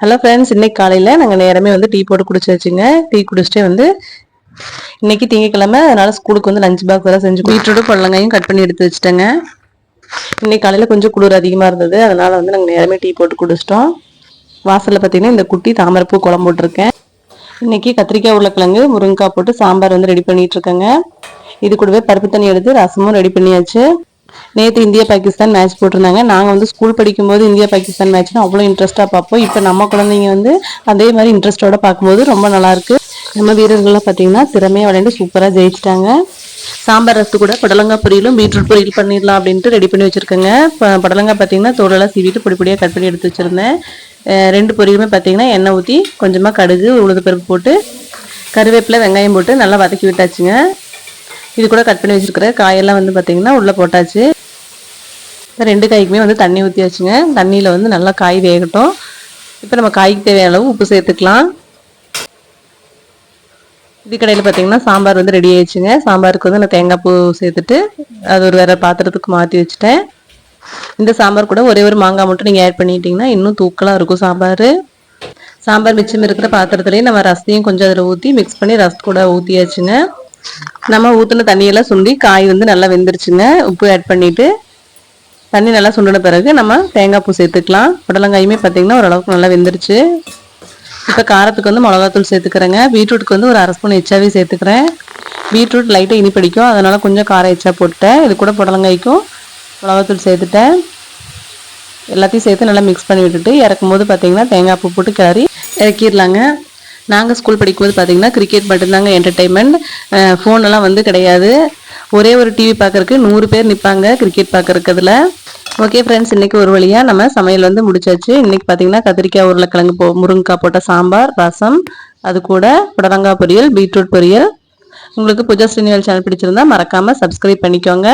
Hello friends, இன்னைக்கு காலையில் நாங்கள் நேரமே வந்து டீ போட்டு குடிச்சாச்சுங்க. டீ குடிச்சிட்டு வந்து இன்னைக்கு திங்கக்கிழமை, அதனால ஸ்கூலுக்கு வந்து லஞ்ச் பாக்ஸ் எல்லாம் செஞ்சு பீட்ரூட் புடலங்காயும் கட் பண்ணி எடுத்து வச்சுட்டேங்க. இன்னைக்கு காலையில் கொஞ்சம் குளிர் அதிகமாக இருந்தது, அதனால வந்து நாங்கள் நேரமே டீ போட்டு குடிச்சிட்டோம். வாசலில் பார்த்தீங்கன்னா இந்த குட்டி தாமரைப்பூ குழம்பு போட்டிருக்கேன். இன்னைக்கு கத்திரிக்காய் உருளைக்கிழங்கு முருங்கைக்காய் போட்டு சாம்பார் வந்து ரெடி பண்ணிட்டு இருக்கேங்க. இது கூடவே பருப்பு தண்ணி எடுத்து ரசமும் ரெடி பண்ணியாச்சு. நேற்று இந்தியா பாகிஸ்தான் மேட்ச் போட்டிருந்தாங்க. நாங்கள் வந்து ஸ்கூல் படிக்கும்போது இந்தியா பாகிஸ்தான் மேட்ச்னா அவ்வளோ இன்ட்ரெஸ்ட்டாக பார்ப்போம். இப்போ நம்ம குழந்தைங்க வந்து அதே மாதிரி இன்ட்ரெஸ்ட்டோட பார்க்கும்போது ரொம்ப நல்லாயிருக்கு. நம்ம வீரர்கள்லாம் பார்த்தீங்கன்னா திறமையாக விளையாண்டு சூப்பராக ஜெயிச்சிட்டாங்க. சாம்பார் ரசத்து கூட புடலங்காய் பொரியலும் பீட்ரூட் பொரியல் பண்ணிடலாம் அப்படின்ட்டு ரெடி பண்ணி வச்சுருக்கேங்க. இப்போ புடலங்காய் பார்த்தீங்கன்னா தோலெல்லாம் சீவிட்டு பொடி பொடியாக கட் பண்ணி எடுத்து வச்சுருந்தேன். ரெண்டு பொரியலுமே பார்த்தீங்கன்னா எண்ணெய் ஊற்றி கொஞ்சமாக கடுகு உளுந்து பருப்பு போட்டு கருவேப்பிலை வெங்காயம் போட்டு நல்லா வதக்கி விட்டாச்சுங்க. இது கூட கட் பண்ணி வச்சுருக்கிற காயெல்லாம் வந்து பார்த்தீங்கன்னா உள்ளே போட்டாச்சு. ரெண்டு காய்க்குமே வந்து தண்ணி ஊற்றியாச்சுங்க. தண்ணியில் வந்து நல்லா காய் வேகட்டும். இப்போ நம்ம காய்க்கு தேவையான அளவு உப்பு சேர்த்துக்கலாம். இது கடையில் பார்த்தீங்கன்னா சாம்பார் வந்து ரெடி ஆயிடுச்சுங்க. சாம்பாருக்கு வந்து நான் தேங்காய் பூ சேர்த்துட்டு அது ஒரு வேறு பாத்திரத்துக்கு மாற்றி வச்சுட்டேன். இந்த சாம்பார் கூட ஒரே ஒரு மாங்காய் மட்டும் நீங்கள் ஆட் பண்ணிட்டீங்கன்னா இன்னும் தூக்கலாக இருக்கும் சாம்பார். சாம்பார் மிச்சம் இருக்கிற பாத்திரத்துலேயே நம்ம ரசத்தையும் கொஞ்சம் அதில் ஊற்றி மிக்ஸ் பண்ணி ரசத்து கூட ஊற்றியாச்சுங்க. நம்ம ஊற்றின தண்ணியெல்லாம் சுண்டி காய் வந்து நல்லா வெந்துருச்சுங்க. உப்பு ஆட் பண்ணிவிட்டு தண்ணி நல்லா சுண்டின பிறகு நம்ம தேங்காய் பூ சேர்த்துக்கலாம். புடலங்காயுமே பார்த்தீங்கன்னா ஓரளவுக்கு நல்லா வெந்துருச்சு. இப்போ காரத்துக்கு வந்து மிளகாத்தூள் சேர்த்துக்கிறேங்க. பீட்ரூட்டுக்கு வந்து ஒரு அரை ஸ்பூன் எச்சாவே சேர்த்துக்கிறேன். பீட்ரூட் லைட்டாக இனிப்படிக்கும், அதனால் கொஞ்சம் காரம் எச்சா போட்டுட்டேன். இது கூட புடலங்காய்க்கும் மிளகாத்தூள் சேர்த்துட்டேன். எல்லாத்தையும் சேர்த்து நல்லா மிக்ஸ் பண்ணி விட்டுட்டு இறக்கும் போது பார்த்தீங்கன்னா தேங்காய் பூ போட்டு கிளறி இறக்கிடலாங்க. நாங்கள் ஸ்கூல் படிக்கும்போது பார்த்தீங்கன்னா கிரிக்கெட் மட்டும்தாங்க என்டர்டெயின்மெண்ட். ஃபோனெல்லாம் வந்து கிடையாது. ஒரே ஒரு டிவி பார்க்கறதுக்கு 100 பேர் நிற்பாங்க கிரிக்கெட் பார்க்கறதுல. ஓகே ஃப்ரெண்ட்ஸ், இன்றைக்கி ஒரு வழியாக நம்ம சமையல் வந்து முடிச்சாச்சு. இன்றைக்கி பார்த்தீங்கன்னா கத்திரிக்காய் உருளைக்கிழங்கு முருங்கைக்காய் போட்ட சாம்பார், ரசம், அது கூட புடலங்காய் பொரியல், பீட்ரூட் பொரியல். உங்களுக்கு பூஜா ஸ்ரீனிவால் சேனல் பிடிச்சிருந்தா மறக்காமல் சப்ஸ்கிரைப் பண்ணிக்கோங்க.